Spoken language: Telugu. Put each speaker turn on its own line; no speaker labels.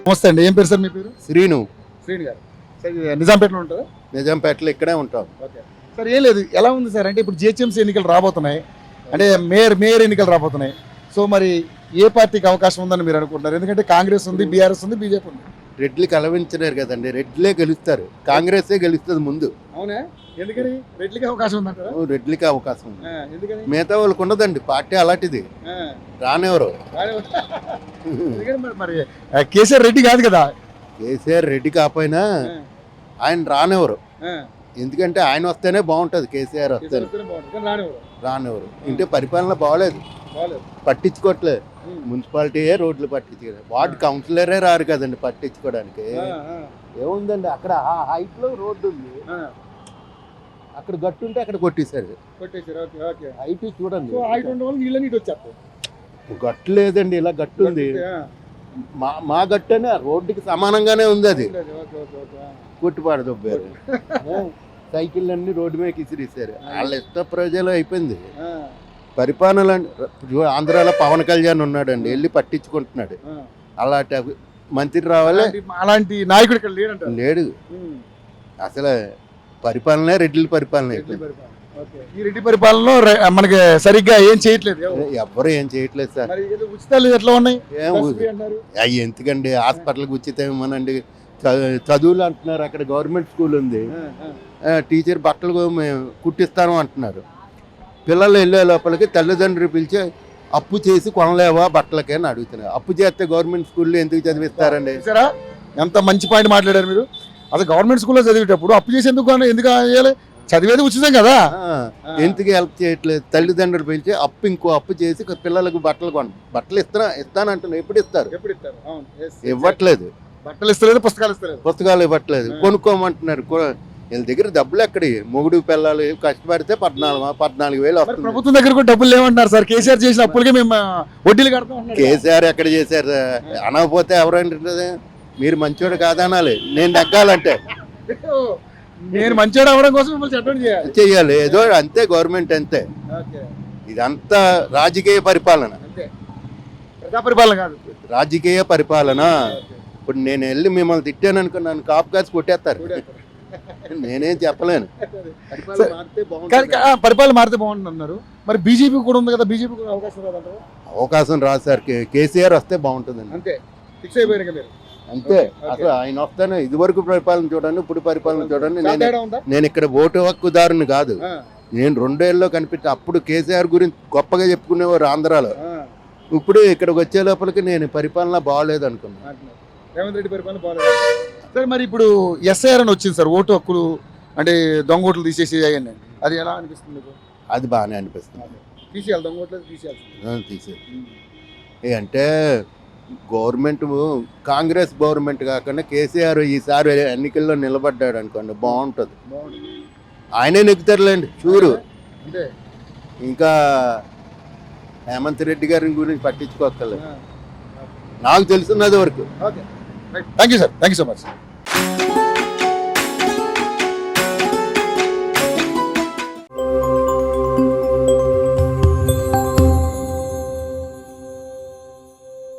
నమస్తే అండి. ఏం పేరు సార్ మీ పేరు?
శ్రీను.
శ్రీను గారు. సార్ ఇది నిజాంపేటలో ఉంటారా?
నిజాంపేటలో ఇక్కడే ఉంటాం.
Okay sir. ఏం లేదు, ఎలా ఉంది సార్ అంటే ఇప్పుడు జిహెచ్ఎంసీ ఎన్నికలు రాబోతున్నాయి, అంటే మేయర్ ఎన్నికలు రాబోతున్నాయి. సో మరి ఏ పార్టీకి అవకాశం ఉందని మీరు అనుకుంటున్నారు? ఎందుకంటే కాంగ్రెస్ ఉంది, బీఆర్ఎస్ ఉంది, బీజేపీ ఉంది.
రెడ్లు కలవించలేరు కదండి, రెడ్లే గెలుస్తారు. కాంగ్రెసే గెలుస్తుంది ముందు.
అవునా? ఎందుకని రెడ్లకి అవకాశం ఉందంటారా?
రెడ్లకి అవకాశం ఉంది.
ఎందుకని?
మిగతా వాళ్ళకు ఉండదండి, పార్టీ అలాంటిది. రానివ్వరు.
ఎందుకని మరి కేసీఆర్ రెడ్డి కాదు కదా.
కేసీఆర్ రెడ్డి కాకపోయినా ఆయన రానివ్వరు. ఎందుకంటే ఆయన వస్తేనే బాగుంటది. కేసీఆర్ వస్తే రానివ్వరు. ఇంటే పరిపాలన బాగలేదు, పట్టించుకోవట్లేదు. మున్సిపాలిటీయే రోడ్లు పట్టించుకోలేదు. వార్డు కౌన్సిలరే రారు కదండి పట్టించుకోవడానికి. ఏముందండి, అక్కడ ఆ హైట్ లో రోడ్డు ఉంది, అక్కడ గట్టు ఉంటే అక్కడ కొట్టేశారు. హైట్ చూడండి, గట్టు లేదండి, ఇలా గట్టు ఉంది. మా గట్టు అనే రోడ్డుకి సమానంగానే ఉంది, అది కొట్టుపాడు దొబ్బారు. సైకిల్ అన్ని రోడ్డు మీద ఇసిరేసారు. వాళ్ళ ఇష్ట ప్రజలు అయిపోయింది పరిపాలన. ఆంధ్రాలో పవన్ కళ్యాణ్ ఉన్నాడండి, వెళ్ళి పట్టించుకుంటున్నాడు. అలాంటి మంత్రి రావాలి,
అలాంటి నాయకుడు
లేడు. అసలు పరిపాలన రెడ్డి పరిపాలన.
ఈ రెడ్డి పరిపాలనలో మనకి సరిగ్గా ఏం చేయట్లేదు,
ఎవ్వరు ఏం చేయట్లేదు సార్.
ఉచితాలు ఎట్లా ఉన్నాయి?
అవి ఎందుకండి, హాస్పిటల్కి ఉచితం ఇవ్వనండి. చదువులు అంటున్నారు, అక్కడ గవర్నమెంట్ స్కూల్ ఉంది, టీచర్ బట్టలు కుట్టిస్తాను అంటున్నారు. పిల్లలు వెళ్ళే లోపలికి తల్లిదండ్రులు పిలిచి అప్పు చేసి కొనలేవా బట్టలకి అని అడుగుతున్నారు. అప్పు చేస్తే గవర్నమెంట్ స్కూల్లో ఎందుకు చదివిస్తారండి?
సరే, ఎంత మంచి పాయింట్ మాట్లాడారు మీరు. అసలు గవర్నమెంట్ స్కూల్లో చదివేటప్పుడు అప్పు చేసి ఎందుకు వేయాలి? చదివేది ఉచితం కదా.
ఎందుకు హెల్ప్ చేయట్లేదు? తల్లిదండ్రులు పిలిచి ఇంకో అప్పు చేసి పిల్లలకు బట్టలు ఇస్తానంటున్నారు. ఎప్పుడు ఇస్తారు? ఇవ్వట్లేదు.
బట్టలు ఇస్తలేదు,
పుస్తకాలు ఇవ్వట్లేదు. కొనుక్కోమంటున్నారు. వీళ్ళ దగ్గర డబ్బులు ఎక్కడి? మొగుడు పిల్లలు కష్టపడితే 14,000 వస్తుంది.
ప్రభుత్వం దగ్గర కూడా డబ్బులు లేవంటున్నారు సార్. కేసీఆర్ చేసిన అప్పులకే మేము వడ్డీలు కడతాం.
కేసీఆర్ ఎక్కడ చేశారు? అనకపోతే ఎవరంటే మీరు మంచోడు కాదనాలి. నేను తగ్గాలంటే
నేను మంచోడు అవ్వడం కోసం
చెయ్యాలి. ఏదో అంతే, గవర్నమెంట్ అంతే. ఇదంతా రాజకీయ పరిపాలన,
ప్రజాపరిపాలన కాదు,
రాజకీయ పరిపాలన. ఇప్పుడు నేను వెళ్ళి మిమ్మల్ని తిట్టాను అనుకో, నన్ను కాపు కాసి కొట్టేస్తారు. నేనేం చెప్పలేను.
పరిపాలన మారితే బాగుంటుంది అన్నారు. మరి బీజేపీ కూడా ఉంది కదా, బీజేపీ కూడా
అవకాశం రాదు సార్. కేసీఆర్ వస్తే బాగుంటుందండి.
అంతే, ఫిక్స్ అయిపోయారు మీరు.
అంతే. అసలు ఆయన వస్తాను. ఇదివరకు పరిపాలన చూడండి, ఇప్పుడు పరిపాలన చూడండి. నేను ఇక్కడ ఓటు హక్కుదారుని కాదు. నేను 2 ఏళ్ళలో కనిపించి అప్పుడు కేసీఆర్ గురించి గొప్పగా చెప్పుకునేవారు ఆంధ్రాలో. ఇప్పుడు ఇక్కడికి వచ్చే లోపలికి నేను పరిపాలన బాగలేదు అనుకున్నాను.
రేవంత్ రెడ్డి పరిపాలన బాగలేదు. సరే, మరి ఇప్పుడు ఎస్ఐఆర్ అని వచ్చింది సార్, ఓటు హక్కులు అంటే దొంగ ఓట్లు తీసేసి అయ్యండి. అది ఎలా అనిపిస్తుంది?
అది బాగానే అనిపిస్తుంది.
తీసేయాలి, దొంగ ఓట్లు తీసేయాలి.
అంటే గవర్నమెంట్ కాంగ్రెస్ గవర్నమెంట్ కాకుండా కేసీఆర్ ఈసారి ఎన్నికల్లో నిలబడ్డాడు అనుకోండి, బాగుంటుంది. ఆయనే నెగ్గుతారులేండి, షూరు. ఇంకా హేమంత్ రెడ్డి గారి గురించి పట్టించుకోక్కర్లేదు, నాకు తెలుసున్నది వరకు.
Thank you sir, thank you so much.